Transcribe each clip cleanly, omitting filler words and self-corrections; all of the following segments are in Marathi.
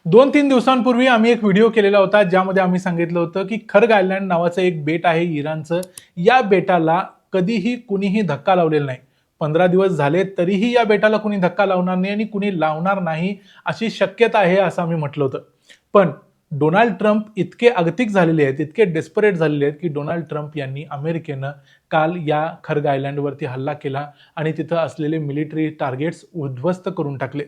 2-3 दिवसांपूर्वी आम्ही एक व्हिडिओ केलेला होता, ज्यामध्ये आम्ही सांगितलं होतं, की खर्ग आयलँड नावाचं एक बेट आहे इराणचं. या बेटाला कधीही कुणीही धक्का लावलेला नाही. 15 दिवस झाले तरीही या बेटाला कुणी धक्का लावणार नाही आणि कुणी लावणार नाही, अशी शक्यता आहे असं आम्ही म्हटलं होतं. पण डोनाल्ड ट्रम्प इतके अगतिक झालेले आहेत, इतके डेस्परेट झालेले आहेत, की डोनाल्ड ट्रम्प यांनी अमेरिकेनं काल या खर्ग आयलँडवरती हल्ला केला आणि तिथं असलेले मिलिटरी टार्गेट्स उद्ध्वस्त करून टाकले.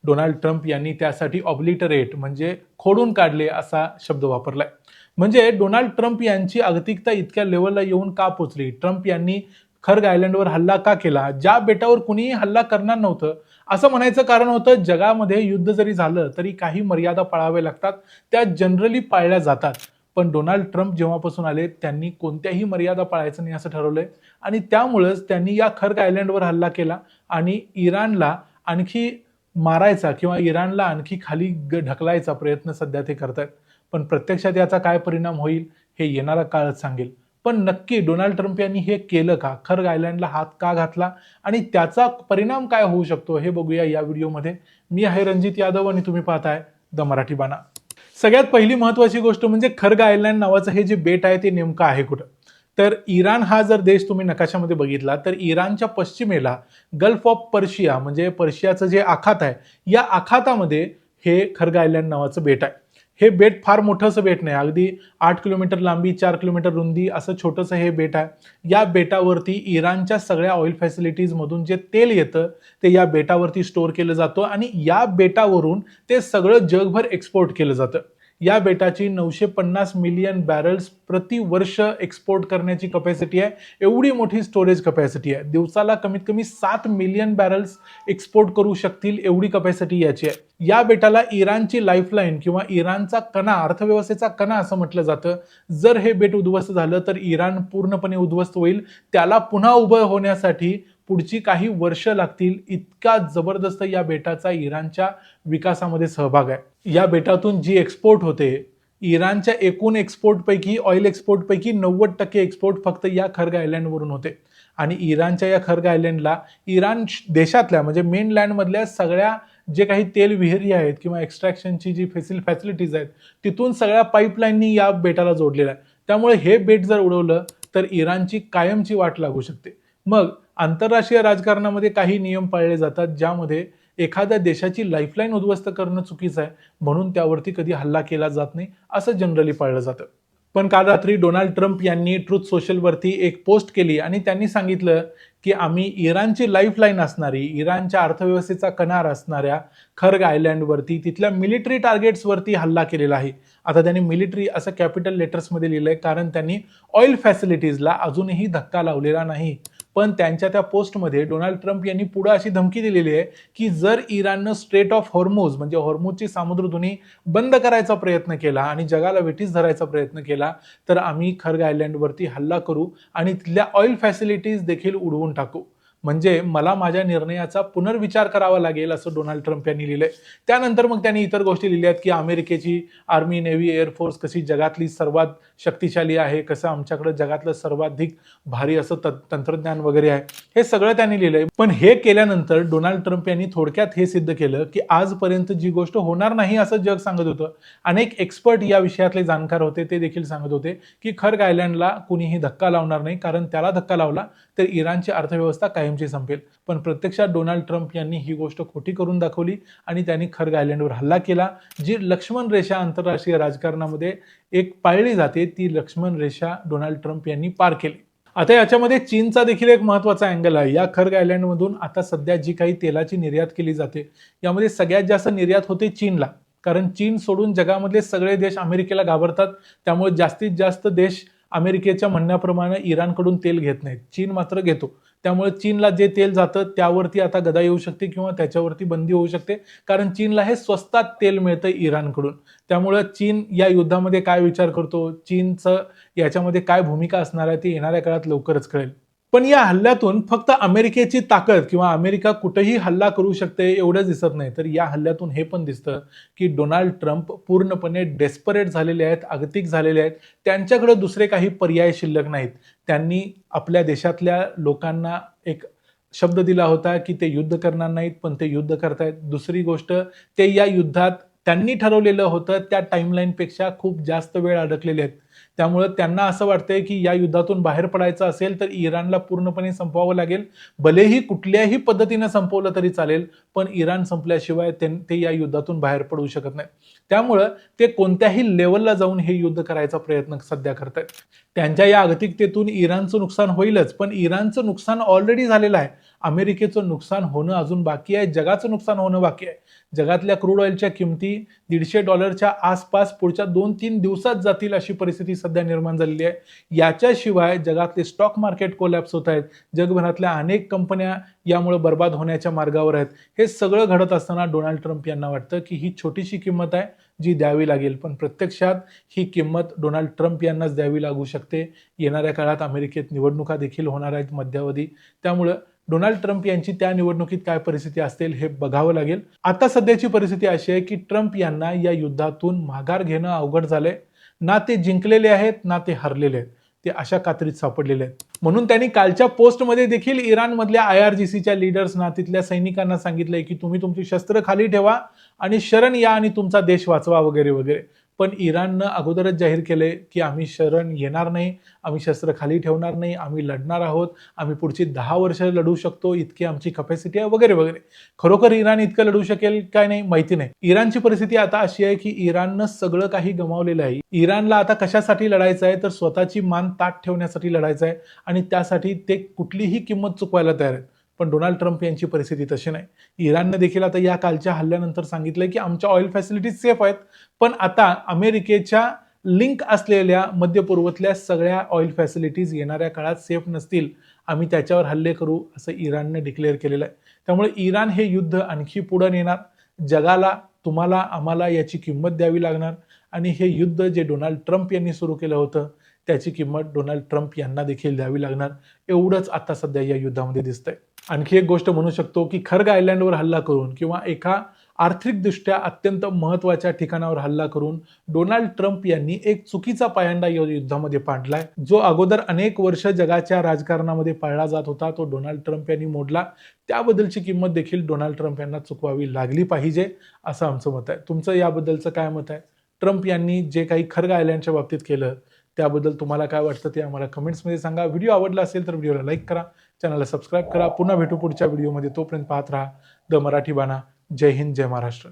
डोनाल्ड ट्रम्प यांनी त्यासाठी ऑब्लिटरेट म्हणजे खोडून काढले असा शब्द वापरलाय. म्हणजे डोनाल्ड ट्रम्प यांची अगतिकता इतक्या लेवलला येऊन का पोचली? ट्रम्प यांनी खर्ग आयलँडवर हल्ला का केला? ज्या बेटावर कुणीही हल्ला करणार नव्हतं, असं म्हणायचं कारण होतं जगामध्ये युद्ध जरी झालं तरी काही मर्यादा पाळाव्या लागतात, त्या जनरली पाळल्या जातात. पण डोनाल्ड ट्रम्प जेव्हापासून आले त्यांनी कोणत्याही मर्यादा पाळायचं नाही असं ठरवलंय आणि त्यामुळेच त्यांनी या खर्ग आयलँडवर हल्ला केला आणि इराणला आणखी मारायचा किंवा इराणला आणखी खाली ढकलायचा प्रयत्न सध्या ते करतायत. पण प्रत्यक्षात याचा काय परिणाम होईल हे येणारा काळच सांगेल. पण नक्की डोनाल्ड ट्रम्प यांनी हे केलं का? खर्ग आयलँडला हात का घातला आणि त्याचा परिणाम काय होऊ शकतो हे बघूया या व्हिडिओमध्ये. मी आहे रणजित यादव आणि तुम्ही पाहताय द मराठी बाणा. सगळ्यात पहिली महत्वाची गोष्ट म्हणजे खर्ग आयलँड नावाचं हे जे बेट आहे ते नेमकं आहे कुठं? तर इराण हा जर देश तुम्ही नकाशामध्ये बघितला तर इराणच्या पश्चिमेला गल्फ ऑफ पर्शिया म्हणजे पर्शियाचं जे आखात आहे, या आखातामध्ये हे खर्ग आयलँड नावाचं बेट आहे. हे बेट फार मोठंसं बेट नाही, अगदी 8 किलोमीटर लांबी 4 किलोमीटर रुंदी असं छोटंसं हे बेट आहे. या बेटावरती इराणच्या सगळ्या ऑइल फॅसिलिटीज मधून जे तेल येतं ते या बेटावरती स्टोअर केलं जातं आणि या बेटावरून ते सगळं जगभर एक्सपोर्ट केलं जातं. या बेटाची 950 मिलियन बॅरल्स प्रति वर्ष एक्सपोर्ट करण्याची कपॅसिटी आहे. एवढी मोठी स्टोरेज कपॅसिटी आहे. दिवसाला कमीत कमी 7 मिलियन बॅरल्स एक्सपोर्ट करू शकतील एवढी कपॅसिटी याची आहे. या बेटाला इराणची लाईफलाईन किंवा इराणचा कणा, अर्थव्यवस्थेचा कणा असं म्हटलं जातं. जर हे बेट उद्ध्वस्त झालं तर इराण पूर्णपणे उद्ध्वस्त होईल. त्याला पुन्हा उभं होण्यासाठी पुढची काही वर्ष लागतील. इतका जबरदस्त या बेटाचा इराणच्या विकासामध्ये सहभाग आहे. या बेटातून जी एक्सपोर्ट होते, इराणच्या एकूण एक्सपोर्टपैकी, ऑइल एक्सपोर्टपैकी 90% एक्सपोर्ट फक्त या खर्ग आयलँडवरून होते. आणि इराणच्या या खर्ग आयलँडला इराण देशातल्या म्हणजे मेन लँडमधल्या सगळ्या जे काही तेल विहिरी आहेत किंवा एक्स्ट्रॅक्शनची जी फॅसिलिटीज आहेत, तिथून सगळ्या पाईपलाईननी या बेटाला जोडलेला आहे. त्यामुळे हे बेट जर उडवलं तर इराणची कायमची वाट लागू शकते. मग आंतरराष्ट्रीय राजकारणामध्ये काही नियम पाळले जातात, ज्यामध्ये एखाद्या देशाची लाईफलाईन उद्ध्वस्त करणं चुकीचं आहे, म्हणून त्यावरती कधी हल्ला केला जात नाही असं जनरली पाळलं जातं. पण काल रात्री डोनाल्ड ट्रम्प यांनी ट्रुथ सोशलवरती एक पोस्ट केली आणि त्यांनी सांगितलं की आम्ही इराणची लाईफलाईन असणारी, इराणच्या अर्थव्यवस्थेचा कणार असणाऱ्या खर्ग आयलँडवरती तिथल्या मिलिटरी टार्गेट्सवरती हल्ला केलेला आहे. आता त्यांनी मिलिटरी असं कॅपिटल लेटर्समध्ये लिहिलंय, कारण त्यांनी ऑइल फॅसिलिटीजला अजूनही धक्का लावलेला नाही. पण त्यांच्या त्या पोस्टमध्ये डोनाल्ड ट्रम्प यांनी पुढे अशी धमकी दिलेली आहे की जर इराणनं स्ट्रेट ऑफ हॉर्मुझ म्हणजे हॉर्मुझची सामुद्रधुनी बंद करायचा प्रयत्न केला आणि जगाला वेठीस धरायचा प्रयत्न केला तर आम्ही खर्ग आयलँडवरती हल्ला करू आणि तिथल्या ऑइल फॅसिलिटीज देखील उडवून टाकू. म्हणजे मला माझ्या निर्णयाचा पुनर्विचार करावा लागेल असं डोनाल्ड ट्रम्प यांनी लिहिलंय. त्यानंतर मग त्यांनी इतर गोष्टी लिहिल्या आहेत की अमेरिकेची आर्मी, नेव्ही, एअरफोर्स कशी जगातली सर्वात शक्तिशाली आहे, कसं आमच्याकडे जगातलं सर्वाधिक भारी असं तंत्रज्ञान वगैरे आहे, हे सगळं त्यांनी लिहिलंय. पण हे केल्यानंतर डोनाल्ड ट्रम्प यांनी थोडक्यात हे सिद्ध केलं की आजपर्यंत जी गोष्ट होणार नाही असं जग सांगत होतं, अनेक एक्सपर्ट या विषयातले जाणकार होते, ते देखील सांगत होते की खर्ग आयलँडला कुणीही धक्का लावणार नाही, कारण त्याला धक्का लावला तर इराणची अर्थव्यवस्था कायमची संपेल. पण प्रत्यक्षात डोनाल्ड ट्रम्प यांनी ही गोष्ट खोटी करून दाखवली आणि त्यांनी खर्ग आयलँडवर हल्ला केला. जी लक्ष्मण रेषा आंतरराष्ट्रीय राजकारणामध्ये एक पाळली जाते, ती लक्ष्मण रेषा डोनाल्ड ट्रम्प यांनी पार केली. आता याच्यामध्ये चीनचा देखील एक महत्वाचा अँगल आहे. या खर्ग आयलँडमधून आता सध्या जी काही तेलाची निर्यात केली जाते, यामध्ये सगळ्यात जास्त निर्यात होते चीनला, कारण चीन सोडून जगामधले सगळे देश अमेरिकेला घाबरतात. त्यामुळे जास्तीत जास्त देश अमेरिकेच्या म्हणण्याप्रमाणे इराणकडून तेल घेत नाहीत, चीन मात्र घेतो. त्यामुळे चीनला जे तेल जातं त्यावरती आता गदा येऊ शकते किंवा त्याच्यावरती बंदी होऊ शकते, कारण चीनला हे स्वस्तात तेल मिळतं इराणकडून. त्यामुळे चीन या युद्धामध्ये काय विचार करतो, चीनचं याच्यामध्ये काय भूमिका असणार आहे, ते येणाऱ्या काळात लवकरच कळेल. पण या हल्ल्यातून फक्त अमेरिकेची ताकद किंवा अमेरिका कुठेही हल्ला करू शकते एवढंच दिसत नाही, तर या हल्ल्यातून हे पण दिसतं की डोनाल्ड ट्रम्प पूर्णपणे डेस्परेट झालेले आहेत, अगतिक झालेले आहेत. त्यांच्याकडे दुसरे काही पर्याय शिल्लक नाहीत. त्यांनी आपल्या देशातल्या लोकांना एक शब्द दिला होता की ते युद्ध करणार नाहीत, पण ते युद्ध करतायत. दुसरी गोष्ट, ते या युद्धात त्यांनी ठरवलेलं होतं त्या टाईमलाईनपेक्षा खूप जास्त वेळ अडकलेले आहेत. त्यामुळे त्यांना असं वाटतंय की या युद्धातून बाहेर पडायचं असेल तर इराणला पूर्णपणे संपवावं लागेल. भलेही कुठल्याही पद्धतीनं संपवलं तरी चालेल, पण इराण संपल्याशिवाय ते या युद्धातून बाहेर पडू शकत नाही. त्यामुळं ते कोणत्याही लेवलला जाऊन हे युद्ध करायचा प्रयत्न सध्या करतायत. त्यांच्या या आगतिकतेतून इराणचं नुकसान होईलच, पण इराणचं नुकसान ऑलरेडी झालेलं आहे. अमेरिकेचं नुकसान होणं अजून बाकी आहे, जगाचं नुकसान होणं बाकी आहे. जगातल्या क्रूड ऑइलच्या किमती $150 आसपास पुढच्या 2-3 दिवसात जातील अशी परिस्थिती सध्या निर्माण झालेली आहे. याच्याशिवाय जगातले स्टॉक मार्केट कोलॅप्स होत आहेत. जगभरातल्या अनेक कंपन्या यामुळे बर्बाद होण्याच्या मार्गावर आहेत. हे सगळं घडत असताना डोनाल्ड ट्रम्प यांना वाटतं की ही छोटीशी किंमत आहे जी द्यावी लागेल, पण प्रत्यक्षात ही किंमत डोनाल्ड ट्रम्प यांनाच द्यावी लागू शकते. येणाऱ्या काळात अमेरिकेत निवडणुका देखील होणार आहेत मध्यावधी. त्यामुळं डोनाल्ड ट्रम्प यांची त्या निवडणुकीत काय परिस्थिती असेल हे बघावं लागेल. आता सध्याची परिस्थिती अशी आहे की ट्रम्प यांना या युद्धातून माघार घेणं अवघड झालंय. ना ते जिंकलेले आहेत, ना ते हरलेले आहेत. ते अशा कात्रीत सापडलेले आहेत. म्हणून त्यांनी कालच्या पोस्टमध्ये देखील इराणमधल्या IRGCच्या लीडर्सना, तिथल्या सैनिकांना सांगितलंय की तुम्ही तुमची शस्त्र खाली ठेवा आणि शरण या आणि तुमचा देश वाचवा वगैरे वगैरे. पण इराणनं अगोदरच जाहीर केलंय की आम्ही शरण येणार नाही, आम्ही शस्त्र खाली ठेवणार नाही, आम्ही लढणार आहोत, आम्ही पुढची 10 वर्ष लढू शकतो, इतकी आमची कपॅसिटी आहे वगैरे वगैरे. खरोखर इराण इतकं लढू शकेल काय नाही माहिती नाही. इराणची परिस्थिती आता अशी आहे की इराणनं सगळं काही गमावलेलं आहे. इराणला आता कशासाठी लढायचं आहे तर स्वतःची मान ताठ ठेवण्यासाठी लढायचं आहे आणि त्यासाठी ते कुठलीही किंमत चुकवायला तयार आहेत. पण डोनाल्ड ट्रम्प यांची परिस्थिती तशी नाही. इराणने देखील आता या कालच्या हल्ल्यानंतर सांगितलंय की आमच्या ऑइल फॅसिलिटीज सेफ आहेत, पण आता अमेरिकेच्या लिंक असलेल्या मध्य पूर्वेतल्या सगळ्या ऑइल फॅसिलिटीज येणाऱ्या काळात सेफ नसतील, आम्ही त्याच्यावर हल्ले करू असं इराणने डिक्लेअर केलेलं आहे. त्यामुळे इराण हे युद्ध आणखी पुढे नेणार. जगाला, तुम्हाला, आम्हाला याची किंमत द्यावी लागणार आणि हे युद्ध जे डोनाल्ड ट्रम्प यांनी सुरू केलं होतं त्याची किंमत डोनाल्ड ट्रम्प यांना देखील द्यावी लागणार. एवढंच आता सध्या या युद्धामध्ये दिसतंय. आणखी एक गोष्ट म्हणू शकतो की खर्ग आयलँडवर हल्ला करून किंवा एका आर्थिकदृष्ट्या अत्यंत महत्त्वाच्या ठिकाणावर हल्ला करून डोनाल्ड ट्रम्प यांनी एक चुकीचा पायंडा या युद्धामध्ये पाडलाय. जो अगोदर अनेक वर्ष जगाच्या राजकारणामध्ये पाळला जात होता तो डोनाल्ड ट्रम्प यांनी मोडला. त्याबद्दलची किंमत देखील डोनाल्ड ट्रम्प यांना चुकवावी लागली पाहिजे असं आमचं मत आहे. तुमचं याबद्दलचं काय मत आहे? ट्रम्प यांनी जे काही खर्ग आयलँडच्या बाबतीत केलं त्याबद्दल तुम्हाला काय वाटतं ते आम्हाला कमेंट्समध्ये सांगा. व्हिडिओ आवडला असेल तर व्हिडिओला लाईक करा, चॅनलला सबस्क्राईब करा. पुन्हा भेटू पुढच्या व्हिडिओमध्ये. तोपर्यंत पाहत राहा द मराठी बाणा. जय हिंद, जय महाराष्ट्र.